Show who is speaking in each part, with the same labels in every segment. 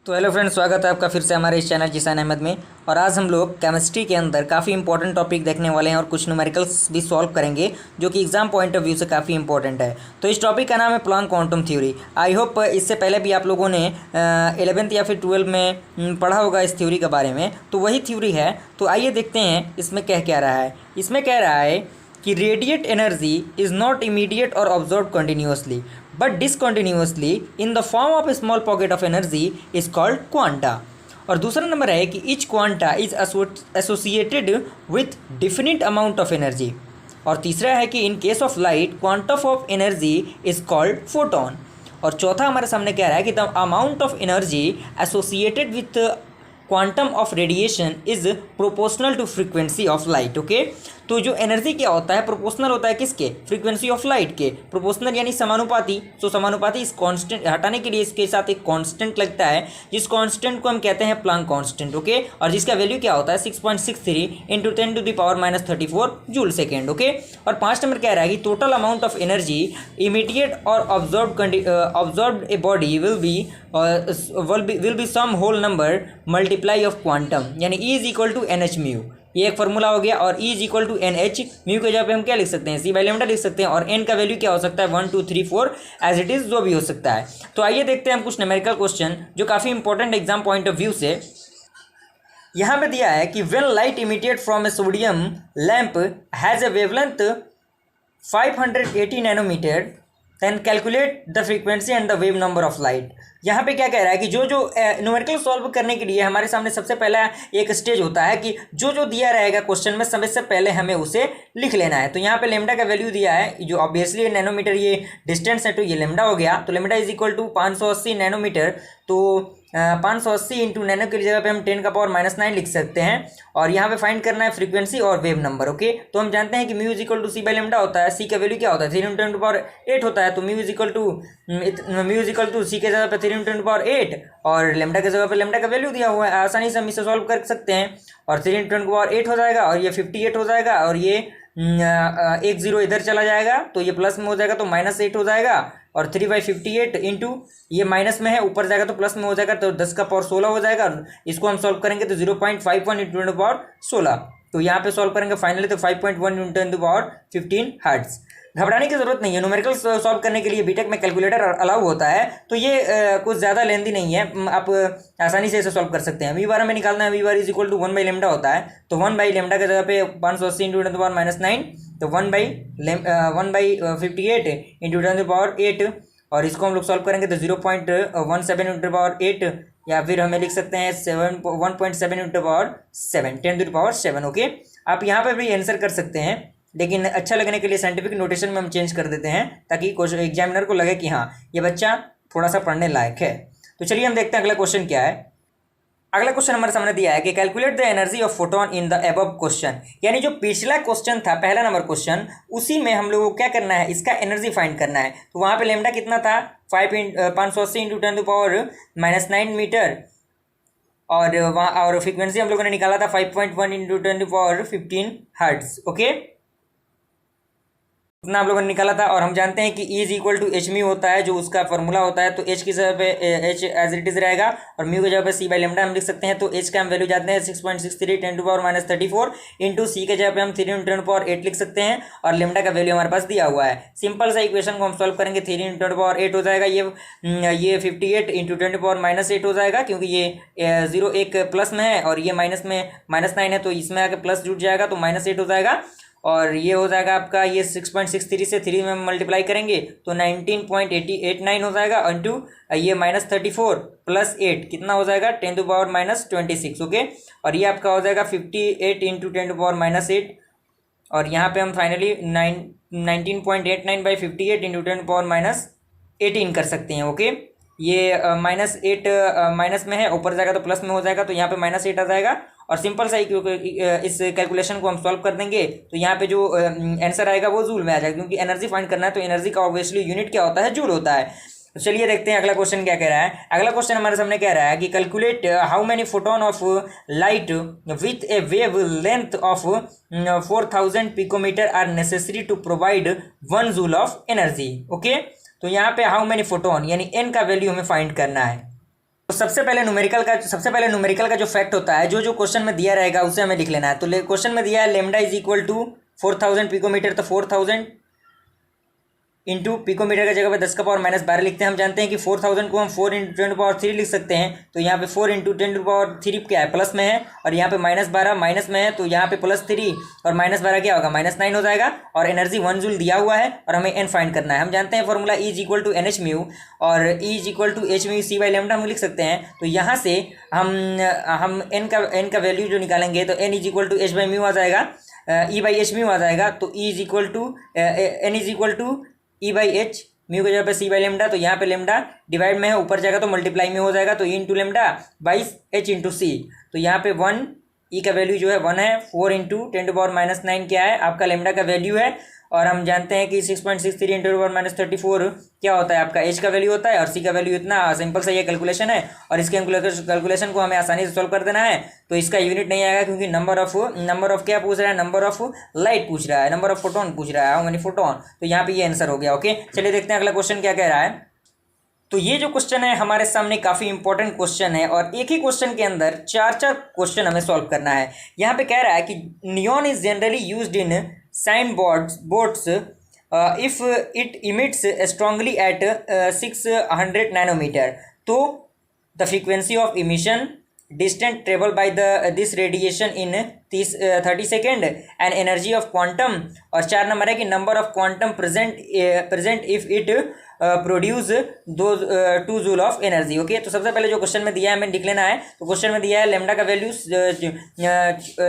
Speaker 1: तो hello friends, स्वागत है आपका फिर से हमारे इस चैनल जिसान अहमद में। और आज हम लोग केमिस्ट्री के अंदर काफ़ी इंपॉर्टेंट टॉपिक देखने वाले हैं और कुछ न्यूमेरिकल्स भी सॉल्व करेंगे जो कि एग्जाम पॉइंट ऑफ व्यू से काफ़ी इंपॉर्टेंट है। तो इस टॉपिक का नाम है Planck quantum theory. I hope इससे पहले भी आप लोगों ने 11th या फिर 12 में पढ़ा होगा इस थ्योरी के बारे में। तो वही थ्योरी है। तो आइए देखते हैं इसमें क्या रहा है। इसमें कह रहा है कि radiate energy is not immediate और observe continuously but discontinuously in the form of a small pocket of energy is called quanta। और दूसरा नंबर है कि each quanta is associated with definite amount of energy। और तीसरा है कि in case of light quantum of energy is called photon। और चौथा हमारे सामने कह रहा है कि the amount of energy associated with quantum of radiation is proportional to frequency of light. Okay, तो जो एनर्जी क्या होता है, प्रोपोर्शनल होता है किसके, फ्रीक्वेंसी ऑफ लाइट के। प्रोपोर्शनल यानी समानुपाती। तो समानुपाती इस कांस्टेंट हटाने के लिए इसके साथ एक कांस्टेंट लगता है, जिस कांस्टेंट को हम कहते हैं प्लांक कांस्टेंट। ओके, और जिसका वैल्यू क्या होता है 6.63 इंटू 10⁻⁻³ जूल सेकेंड। ओके, और 5 नंबर कह रहा है कि total amount of energy emitted or absorbed a body will be some whole number multiply of quantum, यानी E is equal to NH mu. ये एक फॉर्मूला हो गया। और E is equal to NH mu के जगह पे हम क्या लिख सकते हैं, C/λ लिख सकते हैं। और N का वैल्यू क्या हो सकता है 1 2 3 4 एज इट इज़, जो भी हो सकता है। तो आइए देखते हैं हम कुछ न्यूमेरिकल क्वेश्चन जो काफ़ी important exam point of view से। यहाँ पे दिया है कि when light emitted from a sodium lamp has a wavelength 580 nanometre then calculate the frequency and the wave number of light. यहाँ पे क्या कह रहा है कि जो न्यूमेरिकल सॉल्व करने के लिए हमारे सामने सबसे पहला एक स्टेज होता है कि जो दिया रहेगा क्वेश्चन में समय से पहले हमें उसे लिख लेना है। तो यहाँ पे लेमडा का वैल्यू दिया है, जो ऑब्वियसली नैनोमीटर ये डिस्टेंस है, तो ये लेमडा हो गया। तो lambda is equal to 580 nanometre. तो 580 इंटू नैनो की जगह पे हम 10⁻⁻9 लिख सकते हैं। और यहाँ पे फाइंड करना है फ्रीक्वेंसी और वेव नंबर। ओके, तो हम जानते हैं कि mu is equal to C/λ होता है। सी का वैल्यू क्या होता है 3 × 10⁸ होता है। तो म्यू इज इक्वल टू सी के जगह पे 3 × 10⁸ और लेमडा के जगह पे लेमडा का वैल्यू दिया हुआ है। आसानी से हम इसे सॉल्व कर सकते हैं। और 3 × 10⁸ हो जाएगा और ये 58 हो जाएगा। और ये 1 0 इधर चला जाएगा तो ये प्लस में हो जाएगा तो -8 हो जाएगा। और 3/58 इंटू ये माइनस में है, ऊपर जाएगा तो प्लस में हो जाएगा, तो 10⁻16 हो जाएगा। इसको हम सॉल्व करेंगे तो 0.51 इंटू 10⁻16। तो यहाँ पे सॉल्व करेंगे फाइनली तो 5.1 इंटू 10⁻15 हर्ट्ज। घबराने की जरूरत नहीं है, न्यूमेरिकल सॉल्व करने के लिए बीटेक में कैलकुलेटर अलाउ होता है। तो ये कुछ ज़्यादा लेंदी नहीं है, आप आसानी से इसे सॉल्व कर सकते हैं। V बार हमें निकालना है, V bar is equal to 1/λ होता है। तो 1/λ के जगह पे 580 इंटू 10⁻⁻9, तो 1/58 इंटू 10⁸। और इसको हम लोग सॉल्व करेंगे तो 0.17 इंटू 10⁸, या फिर हमें लिख सकते हैं 1.7 इंटू 10⁻7। ओके, आप यहाँ पर भी आंसर कर सकते हैं, लेकिन अच्छा लगने के लिए साइंटिफिक नोटेशन में हम चेंज कर देते हैं ताकि एग्जामिनर को लगे कि हाँ ये बच्चा थोड़ा सा पढ़ने लायक है। तो चलिए हम देखते हैं अगला क्वेश्चन क्या है। अगला क्वेश्चन हमारे सामने दिया है कि calculate the energy of photon in the above question. यानी जो पिछला क्वेश्चन था, पहला नंबर क्वेश्चन, उसी में हम लोगों को क्या करना है, इसका एनर्जी फाइंड करना है। तो वहाँ पे लेमडा कितना था 580 इंटू 10⁻⁹ मीटर। और वहाँ और फ्रीक्वेंसी हम लोगों ने निकाला था 5.1 इंटू 10⁻15 हर्ट्ज। ओके, इतना हम लोगों ने निकाला था। और हम जानते हैं कि E is equal to H mu होता है, जो उसका फॉर्मूला होता है। तो H की जगह पे H एज इट इज रहेगा और म्यू की जगह पे C/λ हम लिख सकते हैं। तो H का हम वैल्यू जानते हैं 6.63 10⁻⁻34 इंटू सी के जगह पे हम 3 × 10⁸ लिख सकते हैं। और लेमडा का वैल्यू हमारे पास दिया हुआ है। सिंपल सा इक्वेशन को हम सॉल्व करेंगे, 3 × 10⁸ हो जाएगा। ये 58 इंटू 10⁻⁸ हो जाएगा, क्योंकि ये 0 एक प्लस में है और ये माइनस में -9 है, तो इसमें आके प्लस जुड़ जाएगा तो -8 हो जाएगा। और ये हो जाएगा आपका, ये 6.63 से 3 में मल्टीप्लाई करेंगे तो 19.889 हो जाएगा। इंटू ये -34 + 8 कितना हो जाएगा 10⁻⁻26। ओके, और ये आपका हो जाएगा 58 इंटू 10⁻⁸। और यहाँ पे हम फाइनली 19.89/58 इंटू 10⁻⁻18 कर सकते हैं। ओके, ये -8 माइनस में है, ऊपर जाएगा तो प्लस में हो जाएगा, तो यहाँ पे -8 आ जाएगा। और सिंपल सा इस कैलकुलेशन को हम सॉल्व कर देंगे तो यहाँ पे जो आंसर आएगा वो जूल में आ जाएगा, क्योंकि एनर्जी फाइंड करना है तो एनर्जी का ऑब्वियसली यूनिट क्या होता है, जूल होता है। तो चलिए देखते हैं अगला क्वेश्चन क्या कह रहा है। अगला क्वेश्चन हमारे सामने कह रहा है कि calculate how many photon of light with a wavelength of 4000 picometre are necessary to provide 1 joule of energy. Okay, तो यहाँ पे हाउ मेनी फोटोन यानी एन का वैल्यू हमें फाइंड करना है। तो सबसे पहले न्यूमेरिकल का जो फैक्ट होता है, जो जो क्वेश्चन में दिया रहेगा उसे हमें लिख लेना है। तो क्वेश्चन में दिया है lambda is equal to 4000 picometre, तो 4000 इंटू पिकोमीटर का जगह पे 10 का पावर -12 लिखते हैं। हम जानते हैं कि 4000 को हम 4 इंटू 10 पावर 3 लिख सकते हैं। तो यहाँ पे 4 इंटू 10 पावर 3 क्या है, प्लस में है, और यहाँ पे -12 माइनस में है, तो यहाँ पे +3 और -12 क्या होगा, -9 हो जाएगा। और एनर्जी 1 जूल दिया हुआ है और हमें एन फाइंड करना है। हम जानते हैं formula E is equal to NH mu, और E is equal to H mu C by lambda हम लिख सकते हैं। तो यहाँ से हम एन का वैल्यू जो निकालेंगे तो N is equal to H by mu आ जाएगा, E बाई H म्यू आ जाएगा। तो E is equal to N is equal to E by H, mu की जगह पे C बाई लेमडा, तो यहाँ पे लेमडा डिवाइड में है, ऊपर जाएगा तो मल्टीप्लाई में हो जाएगा, तो E into lambda by H into C। तो यहाँ पे 1 E का वैल्यू जो है 1 है, 4 इंटू 10 टू पावर -9 क्या है आपका लेमडा का वैल्यू है। और हम जानते हैं कि 6.63 इंटू पावर -34 क्या होता है आपका H का वैल्यू होता है, और C का वैल्यू इतना सिंपल सा ये कैलकुलेशन है। और इसके कैलकुलेशन को हमें आसानी से सॉल्व कर देना है। तो इसका यूनिट नहीं आएगा क्योंकि नंबर ऑफ क्या पूछ रहा है, नंबर ऑफ लाइट पूछ रहा है, नंबर ऑफ फोटोन पूछ रहा है, हाउ मेनी फोटोन। तो यहाँ पे ये आंसर हो गया। ओके, चलिए देखते हैं अगला क्वेश्चन क्या कह रहा है। तो ये जो क्वेश्चन है हमारे सामने काफ़ी इंपॉर्टेंट क्वेश्चन है, और एक ही क्वेश्चन के अंदर चार क्वेश्चन हमें सॉल्व करना है। यहाँ पे कह रहा है कि neon is generally used in sign boards if it emits strongly at 600 nanometre. तो the frequency of emission, distance travel by this radiation in 30 second, and energy of quantum. और 4 नंबर है कि number of quantum present if it produce 2 joule of energy. Okay, तो सबसे पहले जो question में दिया है हमें लिख लेना है। तो क्वेश्चन में दिया है लेमडा का वैल्यू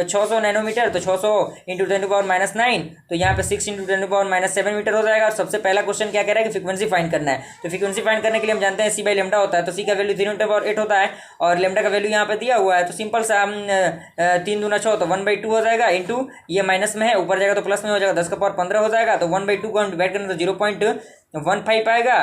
Speaker 1: 600 नैनोमीटर, तो 600 इंटू 10 टू पावर -9, तो यहाँ पे 6 इंटू 10 टू पावर -7 मीटर हो जाएगा। और सबसे पहला क्वेश्चन क्या कह रहा है कि फ्रीक्वेंसी फाइंड करना है। तो फ्रीक्वेंसी फाइंड करने के लिए हम जानते हैं C बाई लेमडा होता है, तो C का वैल्यू 3 इंटू पावर 8 होता है, और लेमडा का वैल्यू यहाँ पे दिया हुआ है। तो सिंपल सा हम 3 दूना 6, तो 1/2 हो जाएगा, इंटू ये माइनस में है, ऊपर जाएगा तो प्लस में हो जाएगा, 10 का पावर 15 हो जाएगा। तो 1/2 को हम डिवाइड करें तो 0.15 आएगा।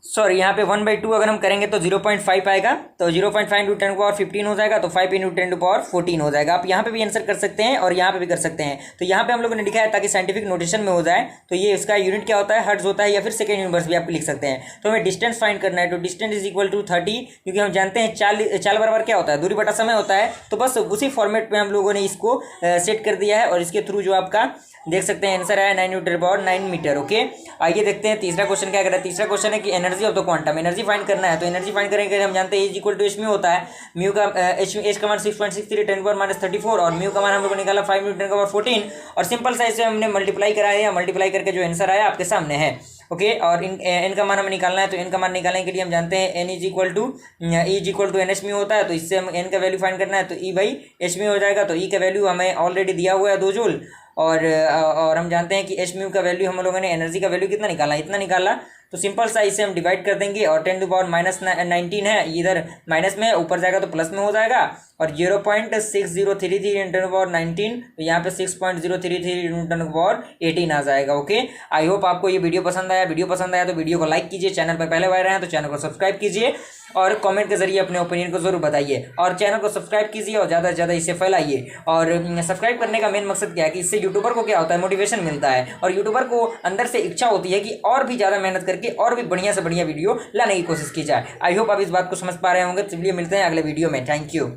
Speaker 1: सॉरी, यहाँ पे 1/2 अगर हम करेंगे तो 0.5 आएगा। तो 0.5 इंटू 10 पावर 15 हो जाएगा, तो 5 इंटू 10 पावर 14 हो जाएगा। आप यहाँ पे भी आंसर कर सकते हैं और यहाँ पे भी कर सकते हैं। तो यहाँ पे हम लोगों ने लिखा है ताकि साइंटिफिक नोटेशन में हो जाए। तो ये इसका यूनिट क्या होता है, हर्ट्ज होता है, या फिर सेकेंड यूनिवर्स भी आप लिख सकते हैं। तो हमें डिस्टेंस फाइंड करना है। तो डिस्टेंस इज इक्वल टू 30, क्योंकि हम जानते हैं चाल बराबर क्या होता है, दूरी बटा समय होता है। तो बस उसी फॉर्मेट में हम लोगों ने इसको सेट कर दिया है, और इसके थ्रू जो आपका देख सकते हैं आंसर है 9 न्यूटन पावर 9 मीटर। ओके, आइए देखते हैं तीसरा क्वेश्चन क्या कर रहा है। तीसरा क्वेश्चन है कि energy of the quantum, energy find करना है। तो एनर्जी फाइंड करेंगे हम जानते हैं is equal to h mu होता है। म्यू का एच का मान 6.63 10 पावर -34, और म्यू का मान हम लोगों ने निकाला 5 न्यूटन का पावर 14, और सिंपल सा इसे हमने मल्टीप्लाई कराया, मल्टीप्लाई करके जो आंसर आया आपके सामने है। ओके, और एन का मान हमें निकालना है। तो एन का मान निकालने के लिए हम जानते हैं n is equal to NH mu होता है। तो इससे हम एन का वैल्यू फाइंड करना है, तो E बाई एच म्यू हो जाएगा। तो E का वैल्यू हमें ऑलरेडी दिया हुआ है 2 जूल, और हम जानते हैं कि H म्यू का वैल्यू हम लोगों ने एनर्जी का वैल्यू कितना निकाला, इतना निकाला। तो सिंपल सा इसे हम डिवाइड कर देंगे, और 10 टू पावर -19 है, इधर माइनस में है, ऊपर जाएगा तो प्लस में हो जाएगा। और 0.6033 इंटू पावर 19, तो यहाँ पे 6.033 इंटू पावर 18 आ जाएगा। ओके, आई होप आपको ये वीडियो पसंद आया। वीडियो पसंद आया तो वीडियो को लाइक कीजिए, चैनल पर पहले बार आए हैं तो चैनल को सब्सक्राइब कीजिए, और कमेंट के जरिए अपने ओपिनियन को जरूर बताइए, और चैनल को सब्सक्राइब कीजिए और ज़्यादा से ज़्यादा इसे फैलाइए। और सब्सक्राइब करने का मेन मकसद क्या है कि इससे यूट्यूबर को क्या होता है, मोटिवेशन मिलता है, और यूट्यूबर को अंदर से इच्छा होती है कि और भी ज़्यादा मेहनत करके और भी बढ़िया से बढ़िया वीडियो लाने की कोशिश की जाए। आई होप आप इस बात को समझ पा रहे होंगे। चलिए मिलते हैं अगले वीडियो में। Thank you.